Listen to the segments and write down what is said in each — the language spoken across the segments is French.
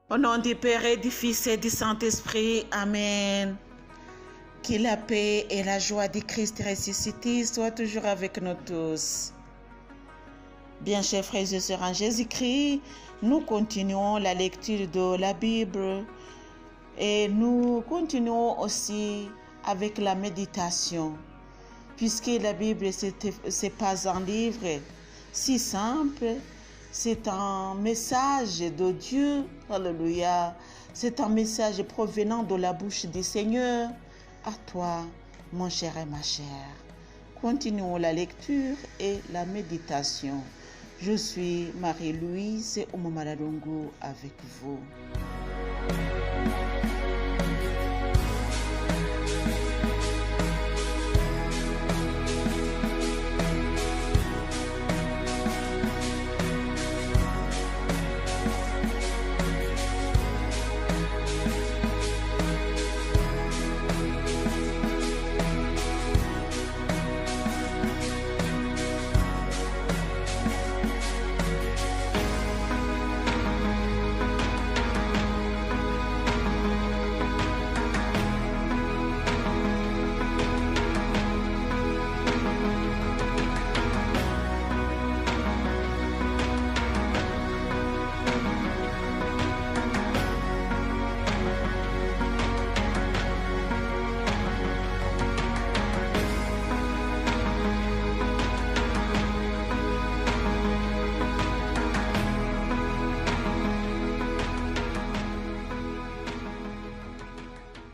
Au nom du Père et du Fils et du Saint-Esprit, Amen. Que la paix et la joie du Christ ressuscité soient toujours avec nous tous. Bien, chers frères et sœurs en Jésus-Christ, nous continuons la lecture de la Bible et nous continuons aussi avec la méditation, puisque la Bible, c'est pas un livre si simple, c'est un message de Dieu, alléluia, c'est un message provenant de la bouche du Seigneur. À toi, mon cher et ma chère. Continuons la lecture et la méditation. Je suis Marie-Louise Omomaladongo avec vous.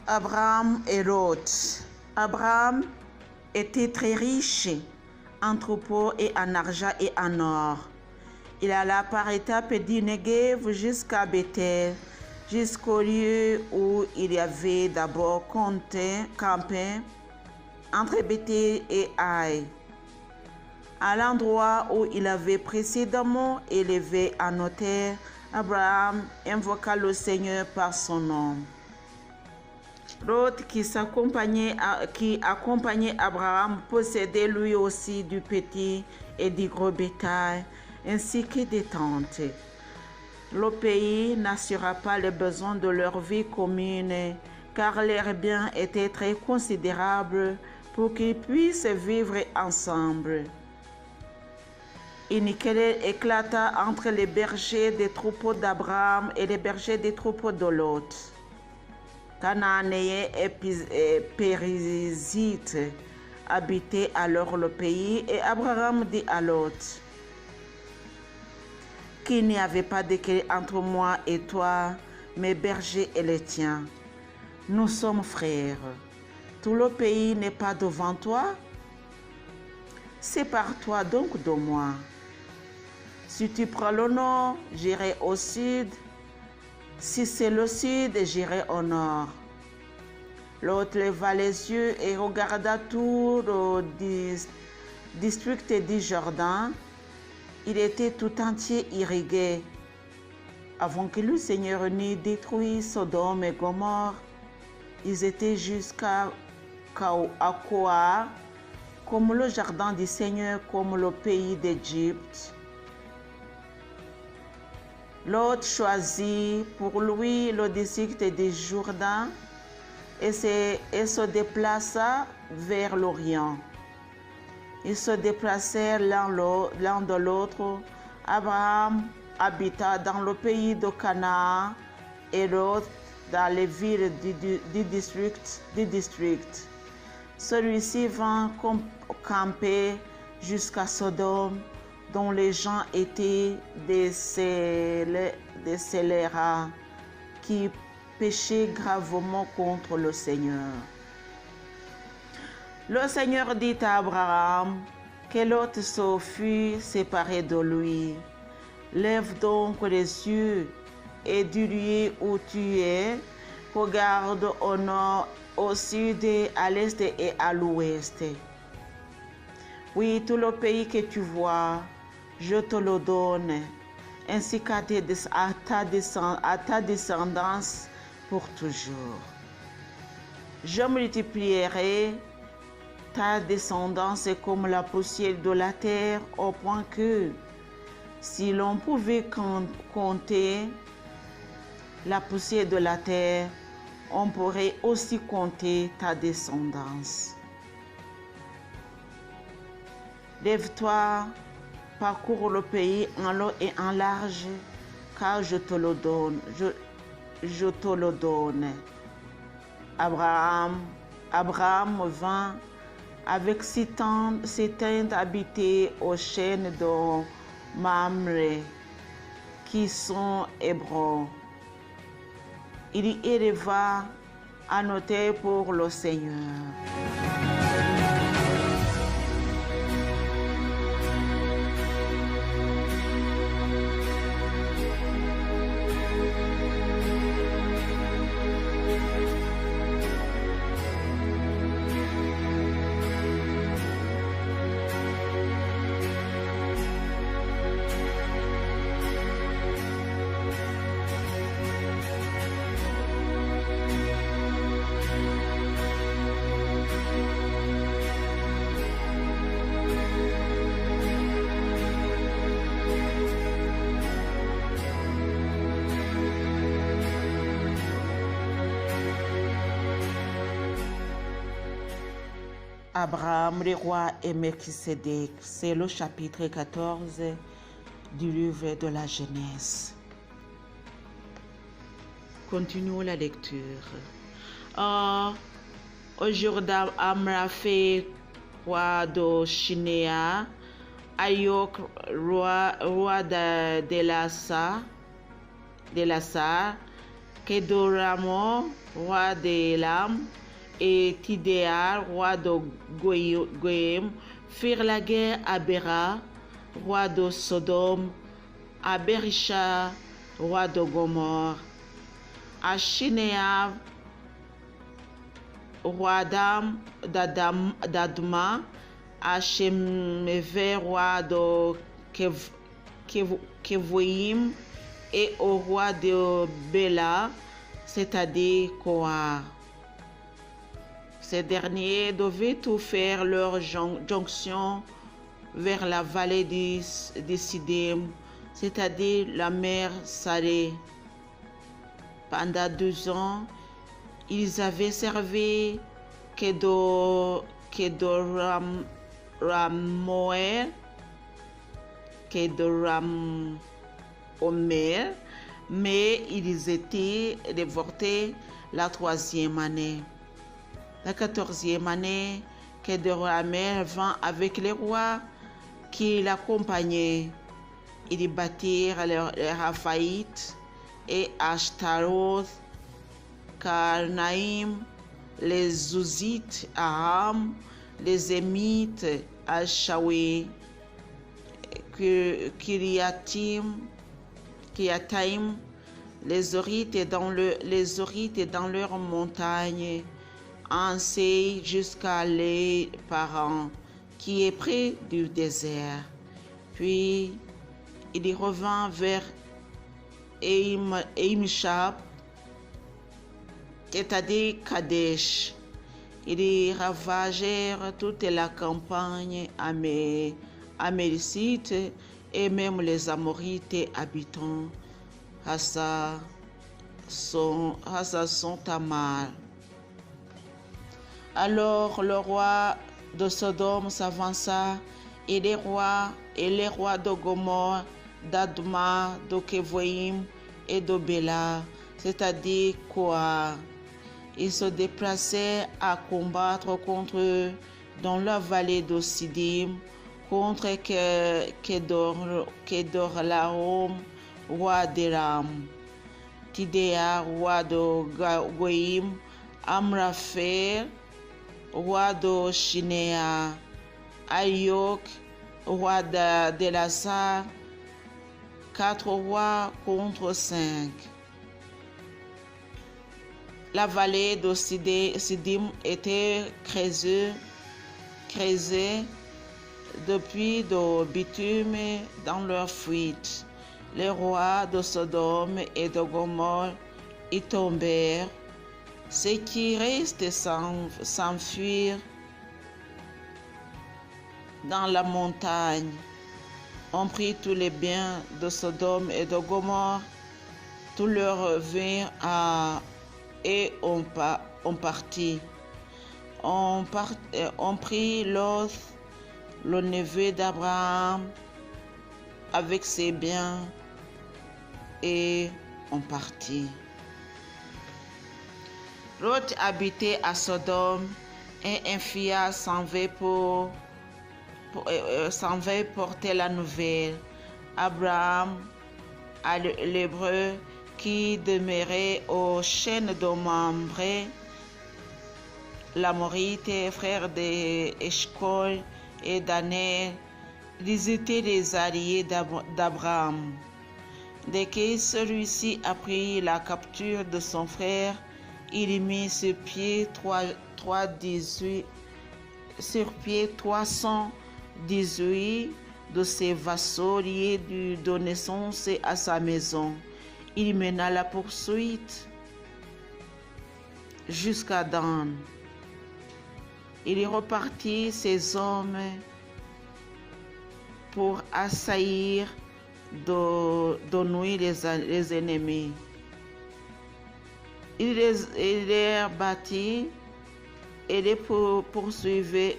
Abraham et Lot. Abraham était très riche en troupeaux et en argent et en or. Il alla par étapes du Negev jusqu'à Bethel, jusqu'au lieu où il y avait d'abord campé entre Bethel et Haï, à l'endroit où il avait précédemment élevé un autel. Abraham invoqua le Seigneur par son nom. Lot, qui accompagnait Abraham, possédait lui aussi du petit et du gros bétail, ainsi que des tentes. Le pays n'assura pas les besoins de leur vie commune, car leurs biens étaient très considérables pour qu'ils puissent vivre ensemble. Une querelle éclata entre les bergers des troupeaux d'Abraham et les bergers des troupeaux de Lot. Cananéens et Périzites habitaient alors le pays, et Abraham dit à Lot: qu'il n'y avait pas de querelle entre moi et toi, mes bergers et les tiens. Nous sommes frères. Tout le pays n'est pas devant toi. Sépare-toi donc de moi. Si tu prends le nord, j'irai au sud. Si c'est le sud, j'irai au nord. L'autre leva les yeux et regarda tout le district du Jourdain. Il était tout entier irrigué. Avant que le Seigneur n'ait détruit Sodome et Gomorrhe, ils étaient jusqu'à Koar, comme le jardin du Seigneur, comme le pays d'Égypte. Lot choisit pour lui le district du Jourdain et se déplaça vers l'Orient. Ils se déplacèrent l'un de l'autre. Abraham habita dans le pays de Canaan et Lot dans les villes du district. Celui-ci vint camper jusqu'à Sodome, dont les gens étaient des scélérats qui péchaient gravement contre le Seigneur. Le Seigneur dit à Abraham que Lot se fût séparé de lui. Lève donc les yeux et du lieu où tu es, regarde au nord, au sud, à l'est et à l'ouest. Oui, tout le pays que tu vois, je te le donne, ainsi qu'à ta descendance pour toujours. Je multiplierai ta descendance est comme la poussière de la terre, au point que, si l'on pouvait compter la poussière de la terre, on pourrait aussi compter ta descendance. Lève-toi, parcours le pays en long et en large, car je te le donne. Je te le donne. Abraham vint avec ses tentes habitées aux chaînes de Mamré, qui sont Hébron. Il y éleva un autel pour le Seigneur. Abraham, le roi et Melchisédek, c'est le chapitre 14 du livre de la Genèse. Continuons la lecture. Au jour d'Amraphé, roi de Shinéa, Ayok, roi d'Elasa, Kedoramo, roi d'Elam, et Tidéar, roi de Goïm, firent la guerre à Béra, roi de Sodome, à Berisha, roi de Gomorre, à Shinéa, roi d'Adma, à Shemevé, roi de Kevoïm, et au roi de Béla, c'est-à-dire Koar. Ces derniers devaient tout faire leur jonction vers la vallée de Siddim, c'est-à-dire la mer Salée. Pendant 2 ans, ils avaient servi Kedoramoer, mais ils étaient déportés la 3e année. La 14e année, Kedorlaomer vint avec les rois qui l'accompagnaient. Ils bâtirent les Raphaïtes et Ashtaroth, Karnaïm, les Zouzites, Aram, les Émites, Al-Shawi, Kiriataim, les Horites dans leurs montagnes, Ansei jusqu'à les parents, qui est près du désert. Puis il revint vers Eimshab, c'est-à-dire Kadesh. Ils ravagèrent toute la campagne américite et même les Amorites habitants son Tamar. Alors le roi de Sodome s'avança et les rois de Gomorre, d'Adma, de Kevoïm et de Béla, c'est-à-dire Koar. Ils se déplaçaient à combattre contre eux dans la vallée de Siddim, contre Kedorlaomer, roi d'Élam, Tidéar, roi de Goïm, Amraphel, roi de Shinéa, Ayok, roi d'Elasa, 4 rois contre 5. La vallée de Siddim était creusée depuis de bitume dans leur fuite. Les rois de Sodome et de Gomorre y tombèrent. Ceux qui restent s'enfuirent dans la montagne. On prit tous les biens de Sodome et de Gomorre tout leur vint et on partit. On prit Lot, le neveu d'Abraham, avec ses biens, et on partit. Lot habitait à Sodome, et un fiat s'en vint porter la nouvelle. Abraham, l'hébreu, qui demeurait aux chaînes de Mamré, l'Amorite, frère d'Eshcol et d'Aner, ils étaient les alliés d'Abraham. Dès que celui-ci apprit la capture de son frère, il mit sur pied 318 de ses vassaux liés de naissance à sa maison. Il mena la poursuite jusqu'à Dan. Il repartit ses hommes pour assaillir de nuit les ennemis. Il les battit et les poursuivit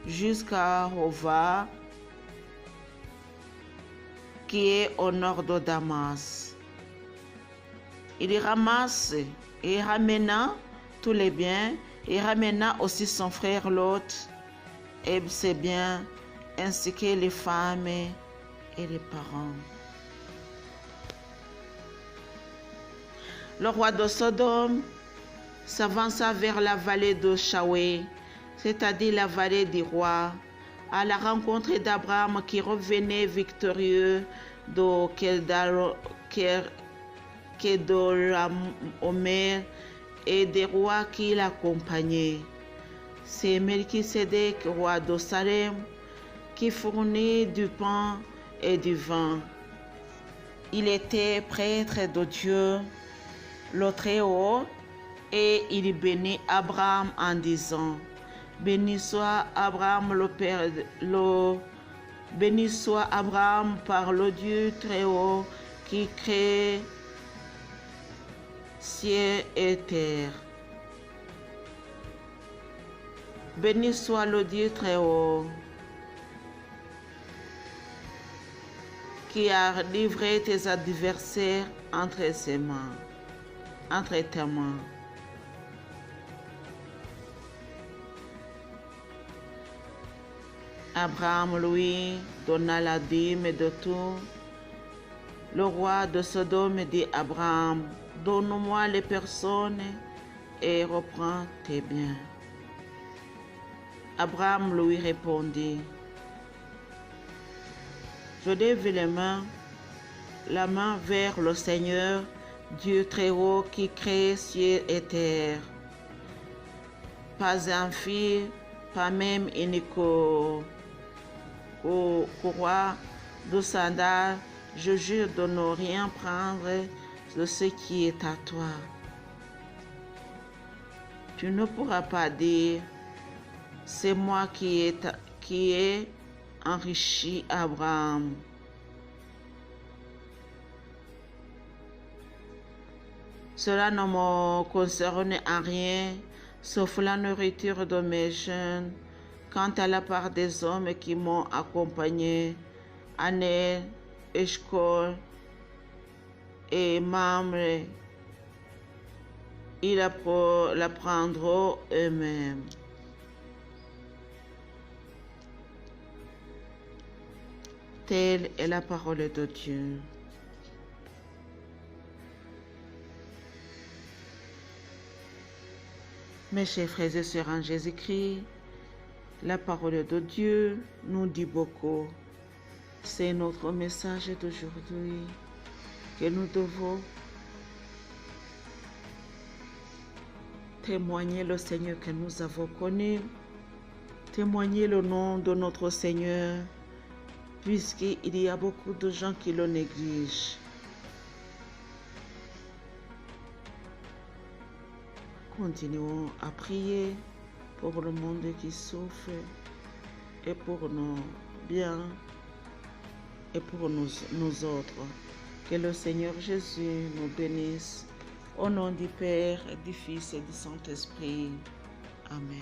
jusqu'à Hova, qui est au nord de Damas. Il ramena tous les biens, il ramena aussi son frère Lot et ses biens, ainsi que les femmes et les parents. Le roi de Sodome s'avança vers la vallée de Shawé, c'est-à-dire la vallée du roi, à la rencontre d'Abraham qui revenait victorieux de Kedorlaomer et des rois qui l'accompagnaient. C'est Melchisédek, roi de Salem, qui fournit du pain et du vin. Il était prêtre de Dieu, le Très-Haut, et il bénit Abraham en disant: Béni soit Abraham béni soit Abraham par le Dieu Très-Haut qui crée ciel et terre. Béni soit le Dieu Très-Haut qui a livré tes adversaires entre tes mains. Abraham lui donna la dîme de tout. Le roi de Sodome dit à Abraham: Donne-moi les personnes et reprends tes biens. Abraham lui répondit: Je lève la main vers le Seigneur, Dieu Très-Haut qui crée ciel et terre. Pas un fils, pas même une courroie de sandales, je jure de ne rien prendre de ce qui est à toi. Tu ne pourras pas dire: c'est moi qui ai enrichi Abraham. Cela ne me concerne en rien, sauf la nourriture de mes jeunes. Quant à la part des hommes qui m'ont accompagné, Aner, Eshcol et Mamré, ils la prendront eux-mêmes. Telle est la parole de Dieu. Mes chers frères et sœurs en Jésus-Christ, la parole de Dieu nous dit beaucoup. C'est notre message d'aujourd'hui que nous devons témoigner le Seigneur que nous avons connu, témoigner le nom de notre Seigneur, puisqu'il y a beaucoup de gens qui le négligent. Continuons à prier pour le monde qui souffre et pour nos biens et pour nous autres. Que le Seigneur Jésus nous bénisse. Au nom du Père, et du Fils et du Saint-Esprit. Amen.